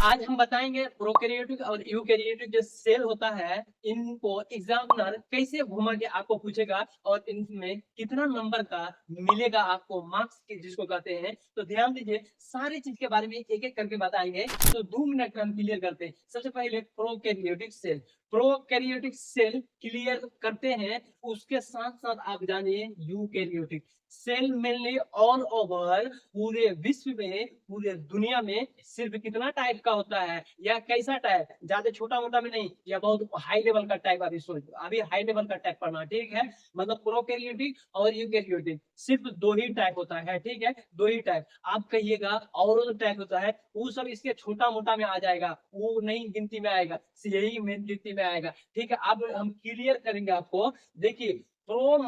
आज हम बताएंगे प्रोकैरियोटिक और यूकैरियोटिक जो सेल होता है, इनको एग्जामिनर कैसे घुमा के आपको पूछेगा और इनमें कितना नंबर का मिलेगा आपको मार्क्स के जिसको कहते हैं। तो ध्यान दीजिए, सारी चीज के बारे में एक एक करके बताएंगे। तो 2 मिनट में हम क्लियर करते हैं। सबसे पहले prokaryotic cell. Prokaryotic cell clear करते हैं, उसके साथ साथ आप जानिए eukaryotic cell mainly all over पूरे विश्व में, पूरे दुनिया में सिर्फ कितना टाइप का होता है या कैसा टाइप, ज्यादा छोटा मोटा में नहीं या बहुत हाई लेवल का टाइप। अभी हाई लेवल का टाइप पढ़ना, ठीक है। मतलब प्रोकैरियोटिक और यूकैरियोटिक सिर्फ दो ही टाइप होता है, ठीक है, दो ही टाइप। आप कहिएगा और जो टाइप होता है वो सब इसके छोटा मोटा में आ जाएगा, वो नहीं गिनती में आएगा, यही मेन गिनती में आएगा, ठीक है। अब हम क्लियर करेंगे आपको। देखिए, प्रो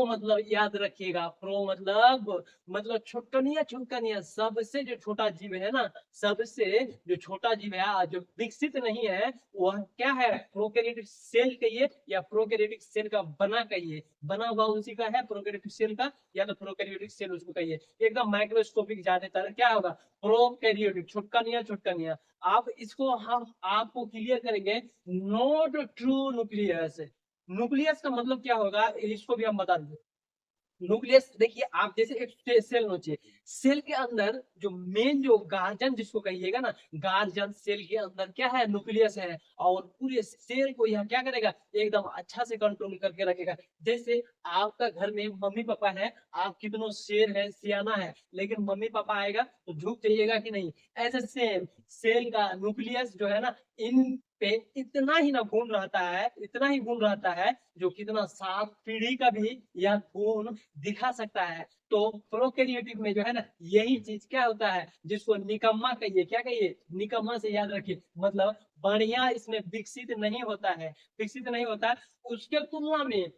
मतलब याद रखिएगा, प्रो मतलब छोटकनिया छुटकनिया, सबसे जो छोटा जीव है ना, सबसे जो छोटा जीव है जो विकसित नहीं है, वह क्या है, प्रोकैरियोटिक सेल कहिए या प्रोकैरियोटिक सेल का बना कहिए, बना हुआ उसी का है प्रोकैरियोटिक सेल का, या तो प्रोकैरियोटिक सेल उसको कहिए। एकदम माइक्रोस्कोपिक ज्यादातर क्या होगा, प्रोकैरियोटिक छुटकनिया छुटकनिया। आप इसको हम आपको क्लियर करेंगे। Not true nucleus. न्यूक्लियस का मतलब क्या होगा, इसको भी हम बता देंगे। न्यूक्लियस देखिए, आप जैसे एक सेल नोचिए, सेल के अंदर जो मेन जो गार्जन जिसको कहिएगा ना, गार्जन सेल के अंदर क्या है, न्यूक्लियस है। और पूरे सेल को यह क्या करेगा, एकदम अच्छा से कंट्रोल करके रखेगा। जैसे आपका घर में मम्मी पापा है, आप कितनों शेर है सियाना है, लेकिन मम्मी पापा आएगा तो झुक जाइएगा कि नहीं। ऐसे सेम सेल का न्यूक्लियस जो है ना, इन पे इतना ही ना गुण रहता है, इतना ही गुण रहता है जो कितना 7 पीढ़ी का भी यह गुण दिखा सकता है। तो प्रोकैरियोटिक में जो है ना, यही चीज क्या होता है, जिसको निकम्मा कहिए, क्या कहिए, निकम्मा से याद रखिए, मतलब बढ़िया इसमें विकसित नहीं होता है, विकसित नहीं होता है। उसके तुलना में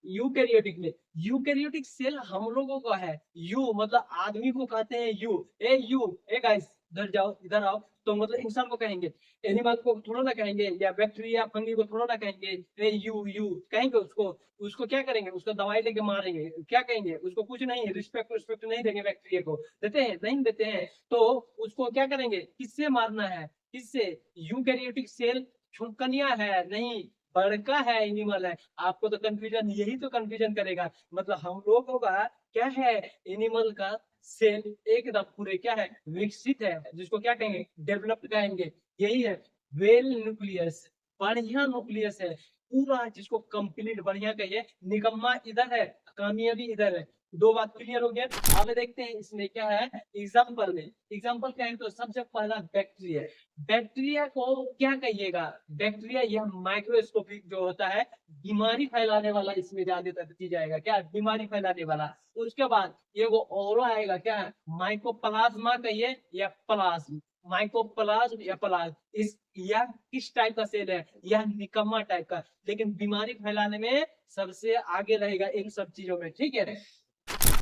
यूकैरियोटिक में, यूकैरियोटिक सेल हम लोगों का है, यू मतलब आदमी को कहते हैं यू ए गाइस, इधर जाओ इधर आओ। तो मतलब इंसान को कहेंगे, एनिमल को थोड़ा ना कहेंगे, या बैक्टीरिया फंगी को थोड़ा ना कहेंगे ए यू कहेंगे। उसको उसको क्या करेंगे, उसको दवाई लेके मारेंगे, क्या कहेंगे, उसको कुछ नहीं, रिस्पेक्ट रिस्पेक्ट नहीं देंगे, बैक्टीरिया को देते हैं, नहीं देते हैं। तो उसको क्या करेंगे, किससे मारना है, किससे, यूकैरियोटिक सेल छुटकनिया है नहीं, बड़का है, एनिमल है। आपको तो कंफ्यूजन, यही तो कंफ्यूजन करेगा। मतलब हम लोगों का क्या है, एनिमल का सेल एकदम पूरे क्या है, विकसित है, जिसको क्या कहेंगे, डेवलप्ड कहेंगे, यही है। वेल न्यूक्लियस, बढ़िया न्यूक्लियस है पूरा, जिसको कंप्लीट बढ़िया कहिए। निकम्मा इधर है, कामयाबी इधर है। दो बात क्लियर हो गया। अब देखते हैं इसमें क्या है, एग्जाम्पल में, एग्जाम्पल क्या है, तो सबसे पहला बैक्टीरिया। बैक्टीरिया को क्या कहिएगा, बैक्टीरिया यह माइक्रोस्कोपिक जो होता है, बीमारी फैलाने वाला इसमें ज्यादातर चीज आएगा, क्या बीमारी फैलाने वाला। उसके बाद ये वो और आएगा, क्या है, माइकोप्लाज्मा कहिए या प्लाज्म, माइकोप्लाज्म या प्लाज्म, इस यह किस टाइप का सेल है, यह निकम्मा टाइप का, लेकिन बीमारी फैलाने में सबसे आगे रहेगा इन सब चीजों में, ठीक है।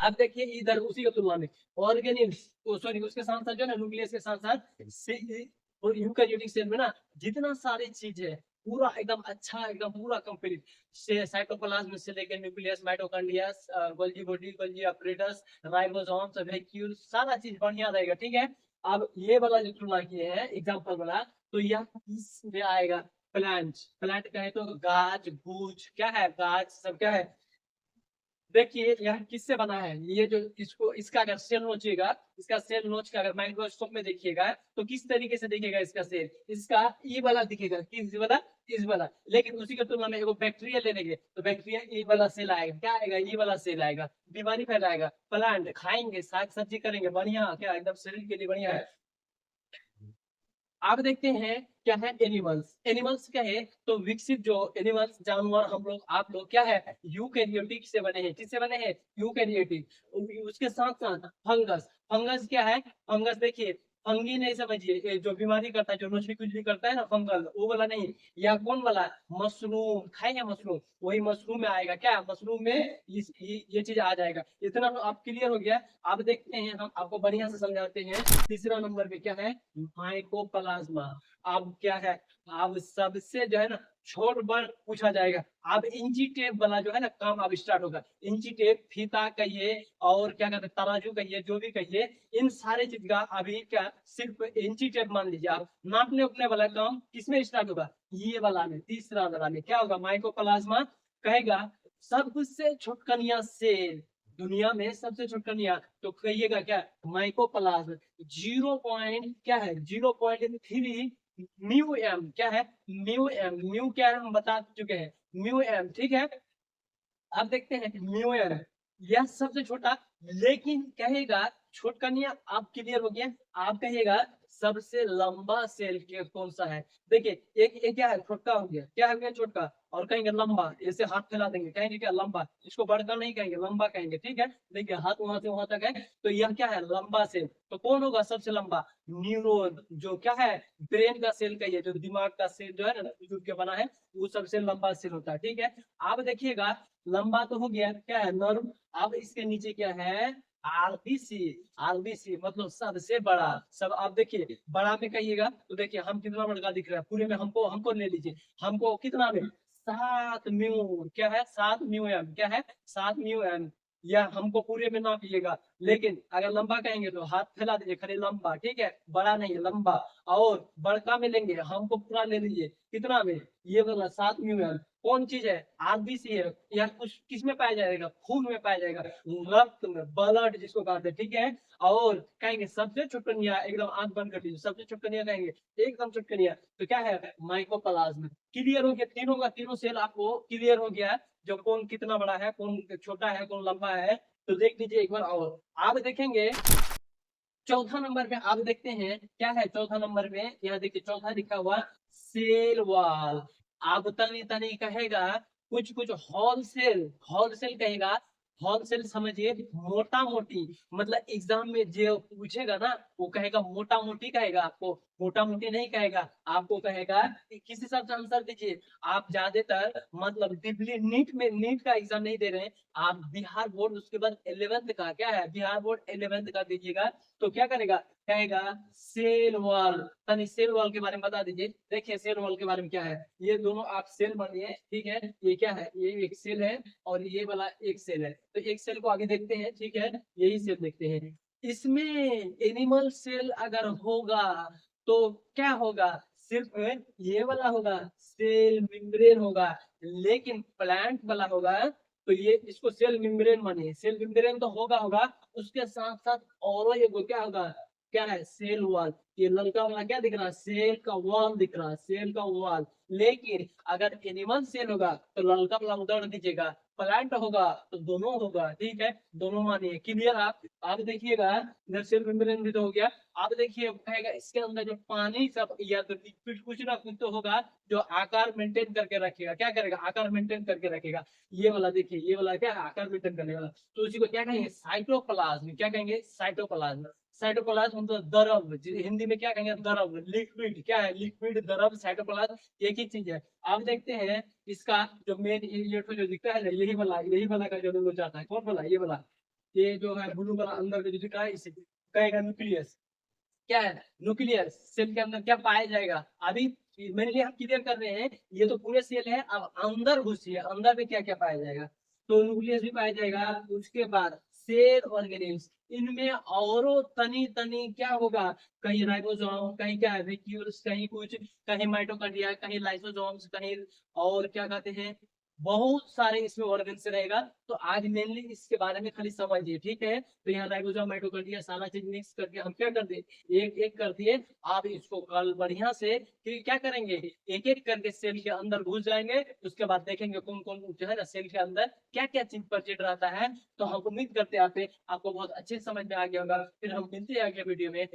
अब देखिए इधर उसी की तुलना में ऑर्गेनिल, सॉरी, उसके साथ साथ जो है न्यूक्लियस के साथ साथ और यूकैरियोटिक सेल में ना, जितना सारी चीज है पूरा एकदम अच्छा, एकदम पूरा कंप्लीट से, साइटोप्लाज्म से लेकर nucleus, mitochondria, Golgi body, Golgi apparatus, ribosomes, vacuole, सारा चीज बढ़िया रहेगा, ठीक है। अब ये वाला जो तुलना किए हैं एग्जांपल वाला, तो यह इसमें आएगा प्लांट। प्लांट कहे तो गाछ गुछ क्या है, गाछ सब क्या है। देखिए यह किससे बना है, ये जो इसको, इसका अगर सेल नोचिएगा, इसका सेल नोच का अगर माइक्रोस्कोप में देखिएगा तो किस तरीके से दिखेगा इसका सेल, इसका ई वाला दिखेगा, किस वाला, इस वाला। लेकिन उसी के तुलना में एगो बैक्टीरिया ले लेंगे तो बैक्टीरिया ई वाला सेल आएगा, क्या आएगा, ई वाला सेल आएगा, बीमारी फैलाएगा। प्लांट खाएंगे, साग सब्जी करेंगे, बढ़िया, क्या एकदम शरीर के लिए बढ़िया है। आप देखते हैं क्या है, एनिमल्स। एनिमल्स क्या है, तो विकसित जो एनिमल्स जानवर, हम लोग आप लोग क्या है, यूकैरियोटिक से बने हैं, किससे बने हैं, यूकैरियोटिक। उसके साथ साथ फंगस। फंगस क्या है, फंगस देखिए, फंगी नहीं समझिए, ये जो बीमारी करता है, जो नुस्खी कुछ भी करता है ना, फंगल वो वाला नहीं। या कौन वाला, मशरूम खाएंगे, मशरूम, वही मशरूम में आएगा, क्या मशरूम में ये चीज आ जाएगा। इतना तो आप क्लियर हो गया। आप देखते हैं, हम आपको बढ़िया से समझाते हैं। तीसरा नंबर पे क्या है, माइकोप्लाज्मा। अब क्या है, अब सबसे जो है ना छोट बड़ पूछा जाएगा। अब इंची टेप वाला जो है ना काम अब स्टार्ट होगा। इंची टेप, फीता कहिए और क्या कहते हैं तराजू कहिए, जो भी कहिए, इन सारे चीज का अभी क्या सिर्फ इंची टेप मान लीजिए आप, नापने उपने वाला काम किसमें स्टार्ट होगा, ये वाला में, तीसरा वाला में क्या होगा, माइक्रोप्लाज्मा कहेगा सबसे छोटकनिया सेल, दुनिया में सबसे छोटकनिया, तो कहिएगा क्या, माइक्रोप्लाज्मा। 0 क्या है, 0.3 म्यू एम, क्या है, म्यू एम, म्यू क्या है हम बता चुके हैं, म्यू एम, ठीक है। अब देखते हैं म्यू एम, यह सबसे छोटा, लेकिन कहेगा छोटकनिया, आप क्लियर हो गया। आप कहिएगा सबसे लंबा सेल के कौन सा है, देखिए एक क्या है, छोटका हो गया, क्या हो गया, छोटका, और कहेंगे लंबा, ऐसे हाथ फैला देंगे, कहेंगे क्या, लंबा, इसको बड़का नहीं कहेंगे, लंबा कहेंगे, ठीक है। देखिए हाथ वहां से वहां तक है, तो यह क्या है, लंबा सेल। तो कौन होगा सबसे लंबा, न्यूरॉन, जो क्या है, ब्रेन का सेल कहिए, जो दिमाग का सेल जो है ना जुड़ के बना है, वो सबसे लंबा सेल होता है, ठीक है। आप देखिएगा लंबा तो हो गया, क्या है, नर्व। अब इसके नीचे क्या है, आरबीसी, आरबीसी मतलब सबसे बड़ा, सब आप देखिए बड़ा में कहिएगा, तो देखिए हम कितना बड़ा दिख रहा है पूरे में, हमको हमको ले लीजिए, हमको कितना में, 7 म्यू, क्या है, 7 म्यू एम, क्या है, 7 म्यू एम, या हमको पूरे में नापिएगा। लेकिन अगर लंबा कहेंगे तो हाथ फैला दीजिए, खाली लंबा, ठीक है, बड़ा नहीं लंबा। और बड़का में लेंगे, हमको पूरा ले लीजिए, कितना में, ये वाला 7 म्यू एम, कौन चीज है, आरबीसी है, या कुछ किस में पाया जाएगा, खून में पाया जाएगा, रक्त में, ब्लड जिसको कहते हैं, ठीक है। और कहेंगे सबसे चुटकनिया, एकदम आंख बंद कर दीजिए, सबसे चुटकनिया कहेंगे, एकदम चुटकनिया, तो क्या है, माइक्रोप्लाज्मा। क्लियर हो गया, तीनों का तीनों सेल आपको क्लियर हो गया, जो कौन कितना बड़ा है, कौन छोटा है, कौन लंबा है। तो देख लीजिए एक बार, और आप देखेंगे चौथा नंबर पे, आप देखते हैं क्या है, चौथा नंबर पे यहाँ देखिए चौथा लिखा हुआ सेल वॉल। आप तनी तनी कहेगा, कुछ कुछ होलसेल, होलसेल कहेगा, होलसेल समझिए मोटा मोटी, मतलब एग्जाम में जो पूछेगा ना वो कहेगा मोटा मोटी कहेगा, आपको मोटा मोटी नहीं कहेगा, आपको कहेगा कि किस हिसाब से आंसर दीजिए। आप ज्यादातर मतलब दिल्ली नीट में, नीट का एग्जाम नहीं दे रहे हैं आप, बिहार बोर्ड, उसके बाद 11th का, क्या है, बिहार बोर्ड 11th का दीजिएगा, तो क्या करेगा, कहेगा सेल वॉल। तनी सेल वॉल के बारे में बता दीजिए, देखिए सेल वॉल के बारे में क्या है, ये दोनों आप सेल बनिए, ठीक है, ये क्या है, ये एक सेल है और ये वाला एक सेल है, तो एक सेल को आगे देखते हैं, ठीक है, यही सेल देखते हैं। इसमें एनिमल सेल अगर होगा तो क्या होगा, सिर्फ ये वाला होगा, सेल मेम्ब्रेन होगा। लेकिन प्लांट वाला होगा तो ये इसको सेल मेम्ब्रेन मानिए, सेल मेम्ब्रेन तो होगा होगा, उसके साथ साथ और ये क्या होगा, क्या है, सेल वॉल। ये लड़का वाला क्या दिख रहा है, सेल का वॉल दिख रहा है, सेल का वॉल। लेकिन अगर एनिमल सेल होगा तो लड़का वाला उधर दीजिएगा, प्लांट होगा तो दोनों होगा, ठीक है, दोनों मानिए, क्लियर। आप देखिएगा इधर सेल मेम्ब्रेन भी तो हो गया। आप देखिए कहेगा इसके अंदर जो पानी सब या तो लिक्विड कुछ ना कुछ तो होगा, जो आकार मेंटेन करके रखेगा, क्या करेगा, आकार मेंटेन करके रखेगा। ये वाला देखिए, ये वाला क्या है, आकार मेंटेन करने वाला, तो उसी को क्या कहेंगे, साइटोप्लाज्म, क्या कहेंगे, साइटोप्लाज्म। साइटोप्लाज्म मतलब द्रव, हिंदी में क्या कहेंगे, द्रव, लिक्विड, क्या है, लिक्विड द्रव, साइटोप्लाज्म एक ही चीज है। आप देखते हैं इसका जो मेन ये जो दिखता है ना, यही वाला का जो लोग जाता है, कौन वाला, ये वाला, ये जो है ब्लू वाला अंदर का जो दिख रहा है, इसे कहेगा न्यूक्लियस। क्या है, न्यूक्लियस, सेल के अंदर क्या पाया जाएगा, अभी मेरे लिए हम क्लियर कर रहे हैं, ये तो पूरे सेल है, अब अंदर घुसिए, अंदर में क्या क्या पाया जाएगा, तो न्यूक्लियस भी पाया जाएगा। उसके बाद सेल ऑर्गेनिल्स, इनमें औरो तनी तनी क्या होगा, कहीं राइबोसोम, कहीं क्या है, वेक्यूल्स, कहीं कुछ, कहीं माइटोकॉन्ड्रिया, कहीं लाइसोसोम्स, कहीं और क्या कहते हैं, बहुत सारे इसमें ऑर्गन्स रहेगा। तो आज मेनली इसके बारे में खाली समझिए, ठीक है। तो यहाँ राइबोसोम, माइटोकॉन्ड्रिया सारा चीज मिक्स करके हम क्या कर दे, एक एक कर दिए। आप इसको कल बढ़िया से कि क्या करेंगे, एक एक करके सेल के अंदर घुस जाएंगे, उसके बाद देखेंगे कौन कौन जो है ना सेल के अंदर क्या क्या चीज प्रेजेंट रहता है। तो हम उम्मीद करते हैं आपको बहुत अच्छे से समझ में आ गया होगा। फिर हम मिलते हैं अगले वीडियो में।